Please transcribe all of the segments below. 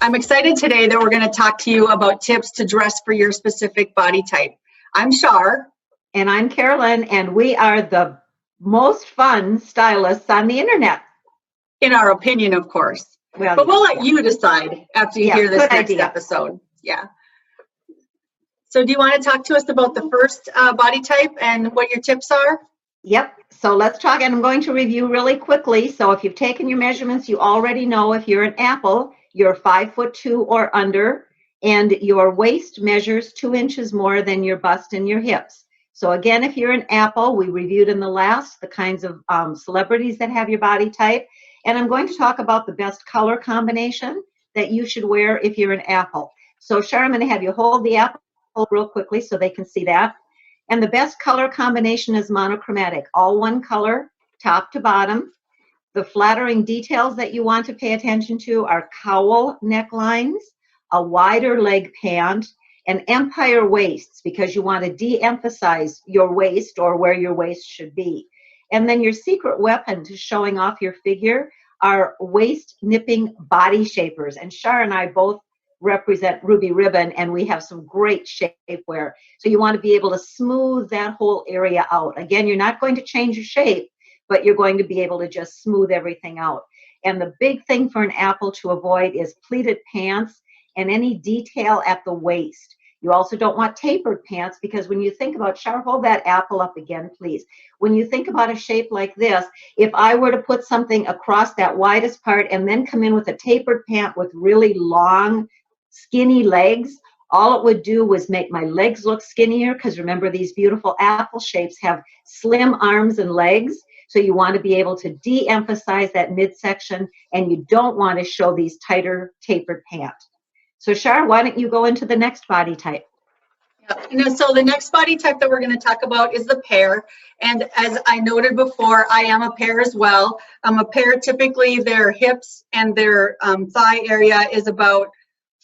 I'm excited today that we're going to talk to you about tips to dress for your specific body type. I'm Char. And I'm Carolyn, and we are the most fun stylists on the internet. In our opinion, of course. Well, but we'll let you decide after you hear this next episode. Yeah. So do you want to talk to us about the first body type and what your tips are? Yep. So let's talk, and I'm going to review really quickly. So if you've taken your measurements, you already know if you're an apple, you're 5'2" or under, and your waist measures 2 inches more than your bust and your hips. So again, if you're an apple, we reviewed in the last the kinds of celebrities that have your body type. And I'm going to talk about the best color combination that you should wear if you're an apple. So Char, I'm going to have you hold the apple real quickly so they can see that. And the best color combination is monochromatic, all one color, top to bottom. The flattering details that you want to pay attention to are cowl necklines, a wider leg pant, and empire waists, because you want to de-emphasize your waist or where your waist should be. And then your secret weapon to showing off your figure are waist nipping body shapers. And Char and I both represent Ruby Ribbon, and we have some great shapewear. So you want to be able to smooth that whole area out. Again, you're not going to change your shape, but you're going to be able to just smooth everything out. And the big thing for an apple to avoid is pleated pants and any detail at the waist. You also don't want tapered pants, because when you think about, Char, hold that apple up again, please. When you think about a shape like this, if I were to put something across that widest part and then come in with a tapered pant with really long, skinny legs, all it would do was make my legs look skinnier, because remember, these beautiful apple shapes have slim arms and legs. So you want to be able to de-emphasize that midsection, and you don't want to show these tighter tapered pants. So Char, why don't you go into the next body type? So the next body type that we're going to talk about is the pear. And as I noted before, I am a pear as well. A pear, typically their hips and their thigh area is about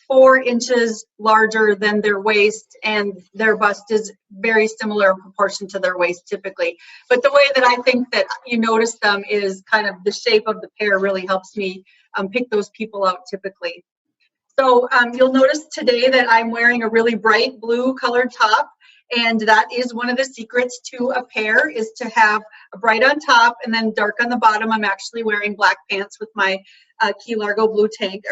4 inches larger than their waist, and their bust is very similar in proportion to their waist typically. But the way that I think that you notice them is kind of the shape of the pear really helps me pick those people out typically. So you'll notice today that I'm wearing a really bright blue colored top, and that is one of the secrets to a pear, is to have a bright on top and then dark on the bottom. I'm actually wearing black pants with my Key Largo blue tank.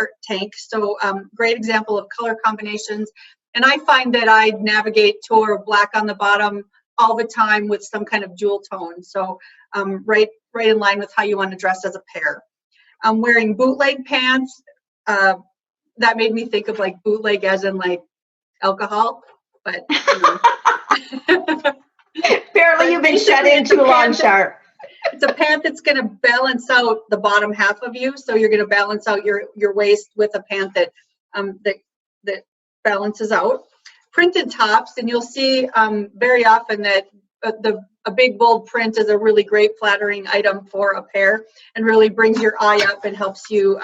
So great example of color combinations. And I find that I navigate toward black on the bottom all the time with some kind of jewel tone. So right in line with how you want to dress as a pear. I'm wearing bootleg pants. That made me think of like bootleg as in like alcohol, but apparently you've been shut in too long, Char. It's a pant that's going to balance out the bottom half of you, so you're going to balance out your waist with a pant that that balances out. Printed tops, and you'll see very often that a big bold print is a really great flattering item for a pear, and really brings your eye up and helps you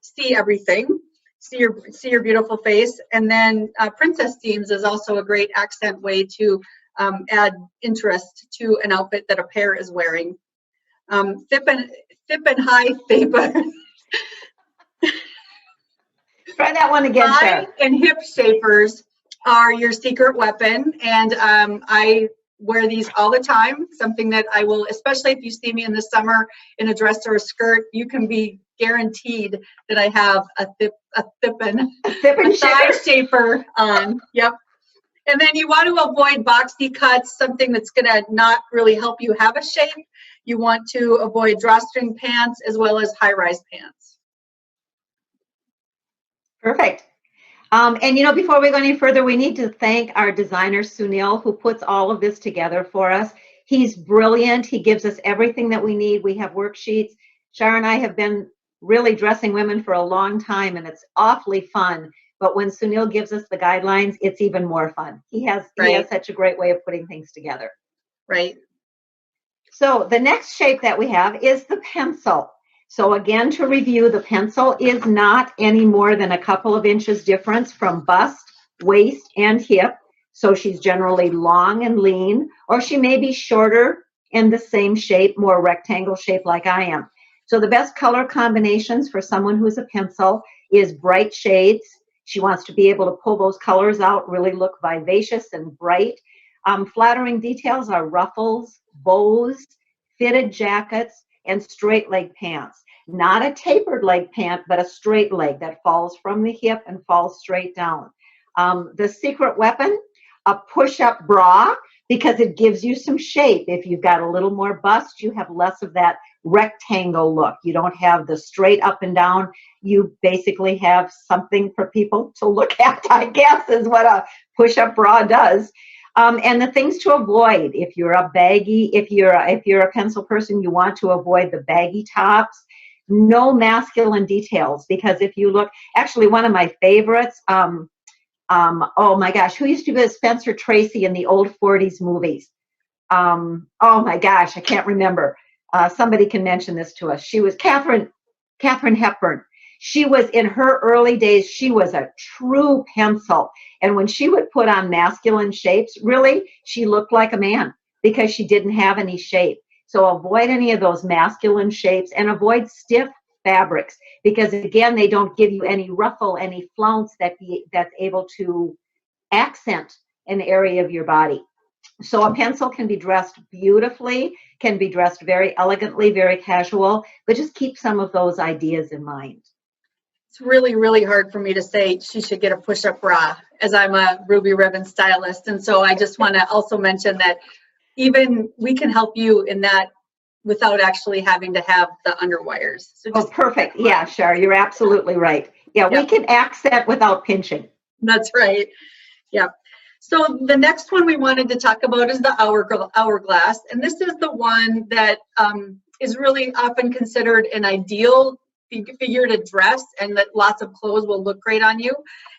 see everything. See your beautiful face. And then princess seams is also a great accent way to add interest to an outfit that a pear is wearing. Thip and high taper. Try that one again, Thigh and hip shapers are your secret weapon, and I wear these all the time. Something that I will, especially if you see me in the summer in a dress or a skirt, you can be guaranteed that I have a thip and thigh shaper on. Yep. And then you want to avoid boxy cuts, something that's going to not really help you have a shape. You want to avoid drawstring pants as well as high-rise pants. Perfect. And before we go any further, we need to thank our designer, Sunil, who puts all of this together for us. He's brilliant. He gives us everything that we need. We have worksheets. Char and I have been really dressing women for a long time, and it's awfully fun. But when Sunil gives us the guidelines, it's even more fun. He has such a great way of putting things together. Right. So the next shape that we have is the pencil. So again, to review, the pencil is not any more than a couple of inches difference from bust, waist, and hip. So she's generally long and lean, or she may be shorter and the same shape, more rectangle shape like I am. So the best color combinations for someone who's a pencil is bright shades. She wants to be able to pull those colors out, really look vivacious and bright. Flattering details are ruffles, bows, fitted jackets, and straight leg pants. Not a tapered leg pant, but a straight leg that falls from the hip and falls straight down. The secret weapon, a push-up bra, because it gives you some shape. If you've got a little more bust, you have less of that rectangle look. You don't have the straight up and down. You basically have something for people to look at, I guess, is what a push-up bra does. And the things to avoid, if you're a baggy, if you're a pencil person, you want to avoid the baggy tops. No masculine details, because if you look, actually one of my favorites, oh my gosh, who used to be Spencer Tracy in the old 40s movies? Oh my gosh, I can't remember. Somebody can mention this to us. She was Katharine Hepburn. She was, in her early days, she was a true pencil. And when she would put on masculine shapes, really, she looked like a man because she didn't have any shape. So avoid any of those masculine shapes and avoid stiff fabrics, because again, they don't give you any ruffle, any flounce that's able to accent an area of your body. So a pencil can be dressed beautifully, can be dressed very elegantly, very casual, but just keep some of those ideas in mind. It's really, really hard for me to say she should get a push-up bra, as I'm a Ruby Ribbon stylist. And so I just want to also mention that even we can help you in that without actually having to have the underwires. So just perfect. Yeah, Char, you're absolutely right. Yeah, we can accent without pinching. That's right. Yeah. So the next one we wanted to talk about is the hourglass. And this is the one that is really often considered an ideal figure to dress, and that lots of clothes will look great on you.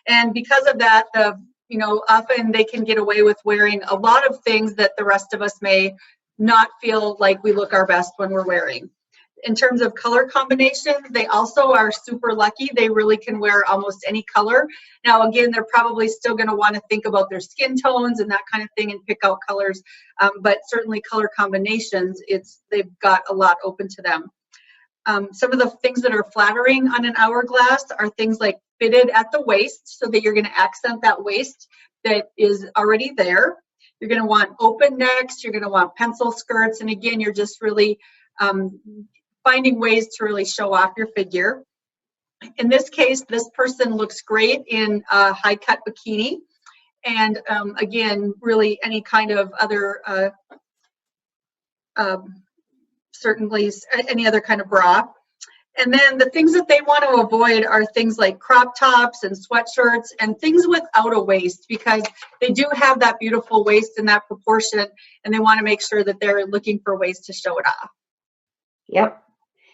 And because of that, often they can get away with wearing a lot of things that the rest of us may not feel like we look our best when we're wearing. In terms of color combinations, they also are super lucky. They really can wear almost any color. Now, again, they're probably still going to want to think about their skin tones and that kind of thing and pick out colors. But certainly color combinations, they've got a lot open to them. Some of the things that are flattering on an hourglass are things like fitted at the waist, so that you're going to accent that waist that is already there. You're going to want open necks. You're going to want pencil skirts. And again, you're just really finding ways to really show off your figure. In this case, this person looks great in a high cut bikini. And again, really any kind of other, certainly any other kind of bra. And then the things that they want to avoid are things like crop tops and sweatshirts and things without a waist, because they do have that beautiful waist in that proportion, and they want to make sure that they're looking for ways to show it off. Yep.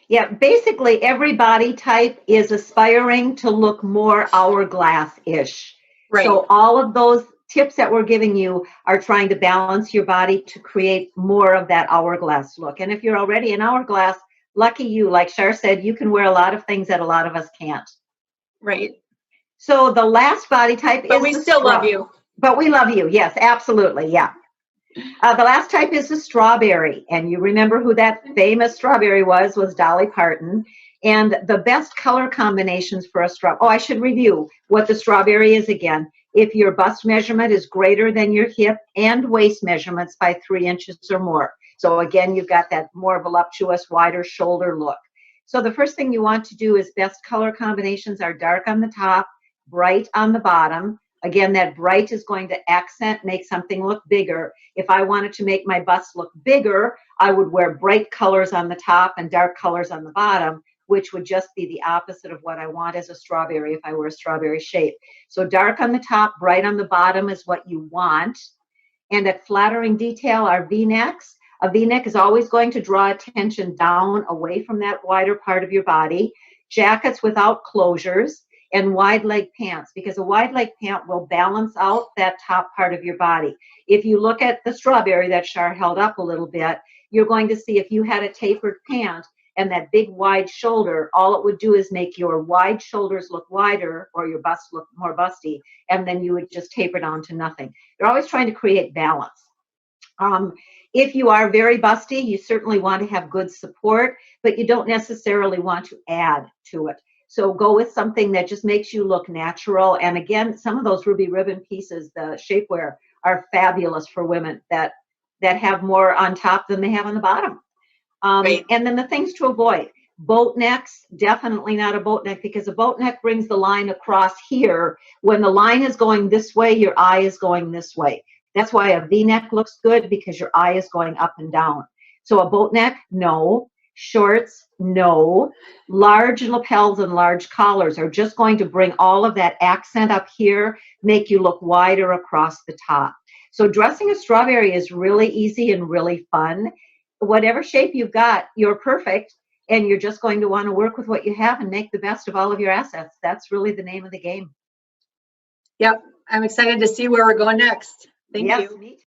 Yeah, basically every body type is aspiring to look more hourglass-ish. Right. So all of those tips that we're giving you are trying to balance your body to create more of that hourglass look. And if you're already an hourglass, lucky you. Like Char said, you can wear a lot of things that a lot of us can't. Right. So the last body type but we still love you. But we love you. Yes, absolutely. Yeah. The last type is the strawberry. And you remember who that famous strawberry was Dolly Parton. And the best color combinations for a strawberry. Oh, I should review what the strawberry is again. If your bust measurement is greater than your hip and waist measurements by 3 inches or more. So again, you've got that more voluptuous, wider shoulder look. So the first thing you want to do is best color combinations are dark on the top, bright on the bottom. Again, that bright is going to accent, make something look bigger. If I wanted to make my bust look bigger, I would wear bright colors on the top and dark colors on the bottom, which would just be the opposite of what I want as a strawberry if I were a strawberry shape. So dark on the top, bright on the bottom is what you want. And at flattering detail are V-necks. A V-neck is always going to draw attention down away from that wider part of your body. Jackets without closures and wide leg pants, because a wide leg pant will balance out that top part of your body. If you look at the strawberry that Char held up a little bit, you're going to see if you had a tapered pant and that big wide shoulder, all it would do is make your wide shoulders look wider or your bust look more busty, and then you would just taper down to nothing. You're always trying to create balance. If you are very busty, you certainly want to have good support, but you don't necessarily want to add to it. So go with something that just makes you look natural. And again, some of those ruby ribbon pieces, the shapewear, are fabulous for women that have more on top than they have on the bottom. Right. And then the things to avoid. Boat necks, definitely not a boat neck, because a boat neck brings the line across here. When the line is going this way, your eye is going this way. That's why a V-neck looks good, because your eye is going up and down. So a boat neck, no. Shorts, no. Large lapels and large collars are just going to bring all of that accent up here, make you look wider across the top. So dressing a strawberry is really easy and really fun. Whatever shape you've got, you're perfect, and you're just going to want to work with what you have and make the best of all of your assets. That's really the name of the game. Yep. I'm excited to see where we're going next. Thank you. Me too.